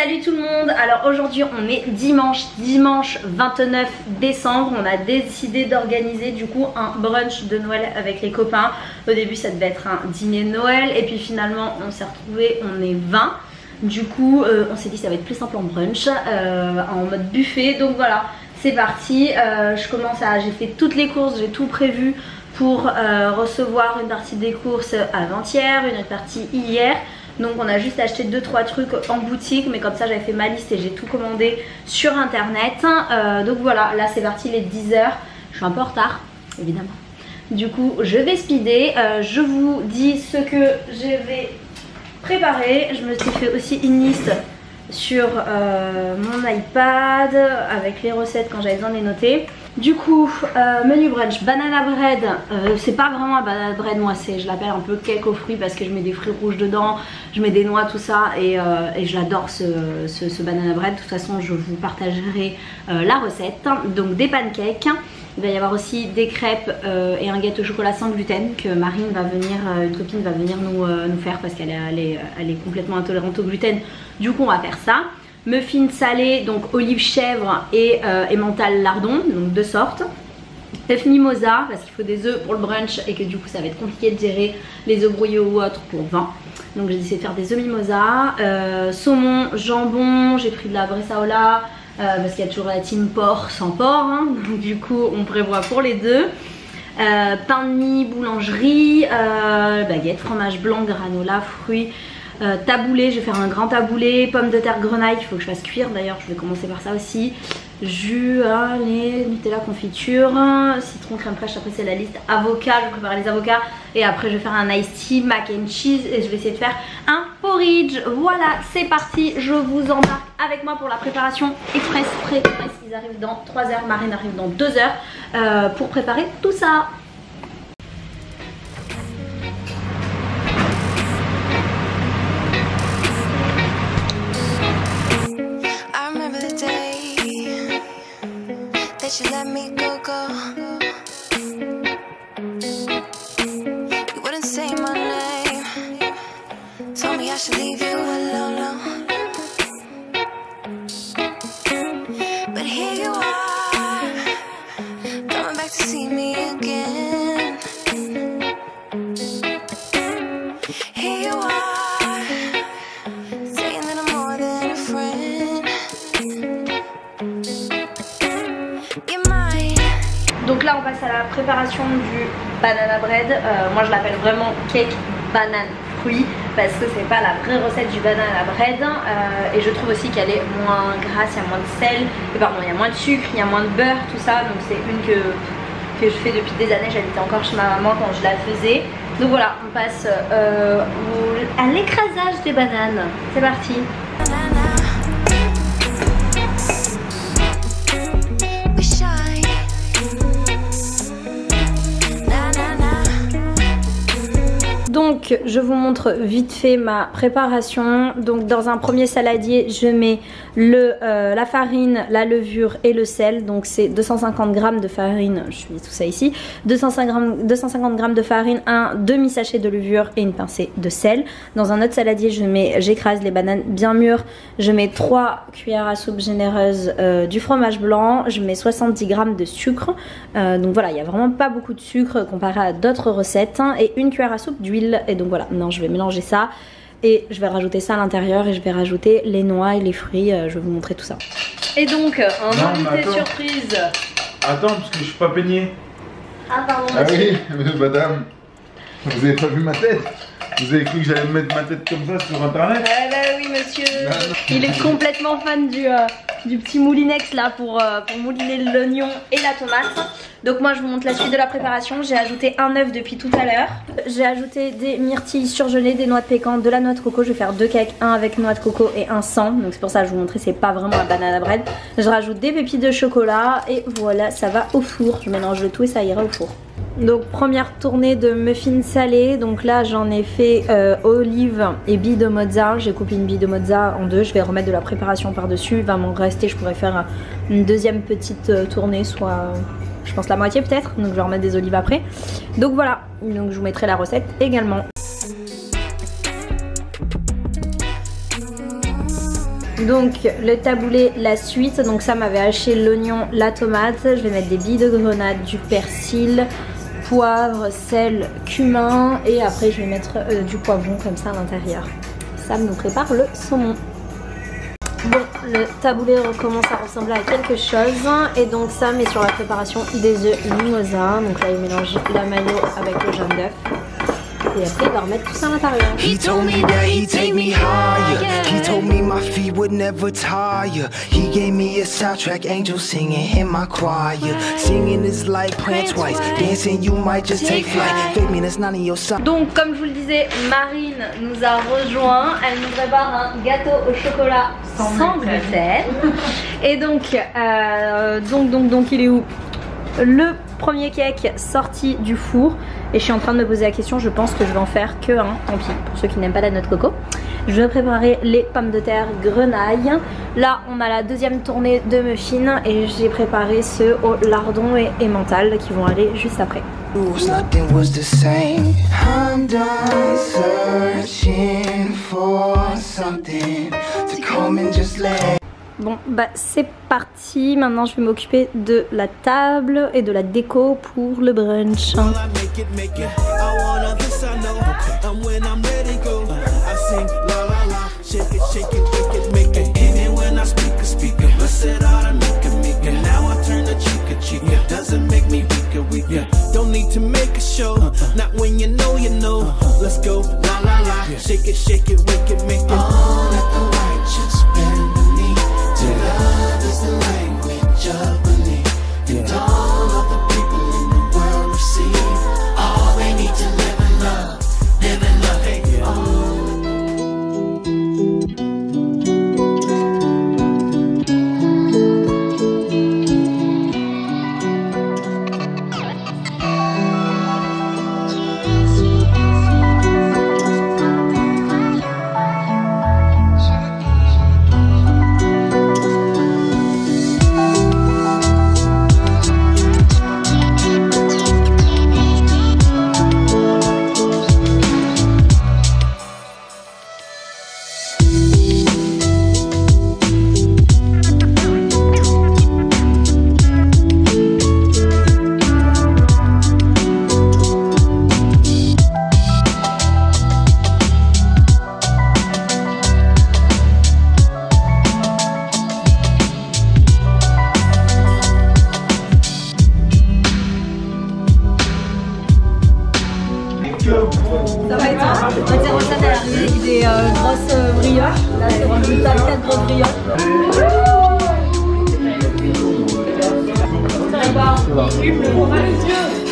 Salut tout le monde, alors aujourd'hui on est dimanche 29 décembre. On a décidé d'organiser du coup un brunch de Noël avec les copains. Au début ça devait être un dîner de Noël et puis finalement on s'est retrouvés, on est 20. Du coup on s'est dit ça va être plus simple en brunch, en mode buffet. Donc voilà, c'est parti. J'ai fait toutes les courses, j'ai tout prévu pour recevoir une partie des courses avant-hier, une autre partie hier. Donc on a juste acheté 2-3 trucs en boutique, mais comme ça j'avais fait ma liste et j'ai tout commandé sur internet. Donc voilà, là c'est parti, les 10h. Je suis un peu en retard, évidemment. Du coup je vais speeder. Je vous dis ce que je vais préparer. Je me suis fait aussi une liste sur mon iPad avec les recettes quand j'avais besoin de les noter. Du coup, menu brunch, banana bread, c'est pas vraiment un banana bread, moi je l'appelle un peu cake aux fruits parce que je mets des fruits rouges dedans, je mets des noix, tout ça, et j'adore ce banana bread. De toute façon je vous partagerai la recette. Donc des pancakes, il va y avoir aussi des crêpes et un gâteau au chocolat sans gluten que Marine va venir, une copine va venir nous faire parce qu'elle est complètement intolérante au gluten. Du coup on va faire ça. Muffins salés, donc olive chèvre et emmental lardon, donc deux sortes. Œuf mimosa parce qu'il faut des œufs pour le brunch et que du coup ça va être compliqué de gérer les œufs brouillés ou autres pour 20. Donc j'ai décidé de faire des œufs mimosa. Saumon, jambon, j'ai pris de la bressaola parce qu'il y a toujours la team porc sans porc, hein. Donc du coup on prévoit pour les deux. Pain de mie, boulangerie, baguette, fromage blanc, granola, fruits. Taboulé, je vais faire un grand taboulé, pommes de terre grenaille qu'il faut que je fasse cuire, d'ailleurs je vais commencer par ça aussi. Jus, lait, Nutella, confiture, citron, crème fraîche, après c'est la liste. Avocat, je vais préparer les avocats et après je vais faire un iced tea, mac and cheese et je vais essayer de faire un porridge. Voilà, c'est parti, je vous embarque avec moi pour la préparation express, pré-express. Ils arrivent dans 3h, Marine arrive dans 2h pour préparer tout ça. You let me go. You wouldn't say my name. Told me I should leave you alone. But here you are, coming back to see me again. Here you are, saying that I'm more than a friend. Donc là on passe à la préparation du banana bread. Moi je l'appelle vraiment cake banane fruit parce que c'est pas la vraie recette du banana bread. Et je trouve aussi qu'elle est moins grasse, il y a moins de sel, il y a moins de sucre, il y a moins de beurre, tout ça. Donc c'est une que je fais depuis des années. J'habitais encore chez ma maman quand je la faisais. Donc voilà, on passe à l'écrasage des bananes. C'est parti. Donc je vous montre vite fait ma préparation. Donc dans un premier saladier je mets la farine, la levure et le sel. Donc c'est 250 g de farine, je mets tout ça ici, 250 g de farine, un demi sachet de levure et une pincée de sel. Dans un autre saladier j'écrase les bananes bien mûres, je mets 3 cuillères à soupe généreuses du fromage blanc, je mets 70 g de sucre. Donc voilà, il n'y a vraiment pas beaucoup de sucre comparé à d'autres recettes, et une cuillère à soupe d'huile. Et donc voilà, non, je vais mélanger ça et je vais rajouter ça à l'intérieur et je vais rajouter les noix et les fruits. Je vais vous montrer tout ça. Et donc un invité surprise. Attends, parce que je suis pas peigné. Ah pardon. Ah oui, madame, vous avez pas vu ma tête? Vous avez cru que j'allais mettre ma tête comme ça sur internet? Bah oui monsieur. Il est complètement fan du petit moulinex là pour mouliner l'oignon et la tomate. Donc moi je vous montre la suite de la préparation. J'ai ajouté un œuf depuis tout à l'heure. J'ai ajouté des myrtilles surgelées, des noix de pécan, de la noix de coco. Je vais faire 2 cakes, un avec noix de coco et un sans. Donc c'est pour ça que je vous montrer, c'est pas vraiment un banana bread. Je rajoute des pépites de chocolat et voilà, ça va au four. Je mélange le tout et ça ira au four. Donc première tournée de muffins salés. Donc là j'en ai fait olive et billes de mozza. J'ai coupé une bille de mozza en deux. Je vais remettre de la préparation par dessus. Il va m'en rester, je pourrais faire une deuxième petite tournée, soit je pense la moitié peut-être. Donc je vais remettre des olives après. Donc voilà, donc je vous mettrai la recette également. Donc le taboulé, la suite, donc ça m'avait haché l'oignon, la tomate, je vais mettre des billes de grenade, du persil, poivre, sel, cumin et après je vais mettre du poivron comme ça à l'intérieur. Sam nous prépare le saumon. Bon, le taboulé recommence à ressembler à quelque chose et donc Sam est sur la préparation des œufs mimosa. Donc là il mélange la mayo avec le jaune d'œuf. Et après il va remettre tout ça à l'intérieur. He told me that he'd take me higher. He told me my feet would never tire. He gave me a soundtrack, angels singing in my choir. Singing is like playing twice. Dancing you might just take flight. Fake me, that's none of your side. Donc comme je vous le disais, Marine nous a rejoint. Elle nous prépare un gâteau au chocolat sans gluten. Et donc il est où? Le premier cake sorti du four et je suis en train de me poser la question, je pense que je vais en faire que un, tant pis pour ceux qui n'aiment pas la noix de coco. Je vais préparer les pommes de terre grenaille. Là on a la deuxième tournée de muffins et j'ai préparé ceux au lardon et emmental qui vont aller juste après. Nothing was the same. I'm done searching for something to come and just let. Bon bah c'est parti, maintenant je vais m'occuper de la table et de la déco pour le brunch. Love is the language of belief, and all of the people in the world receive all they need to live in love, hey, Ça va être ça. Cette recette elle arrive des grosses brioches. Là c'est rendu à 4 grosses brioches. Ça va. Le fromage.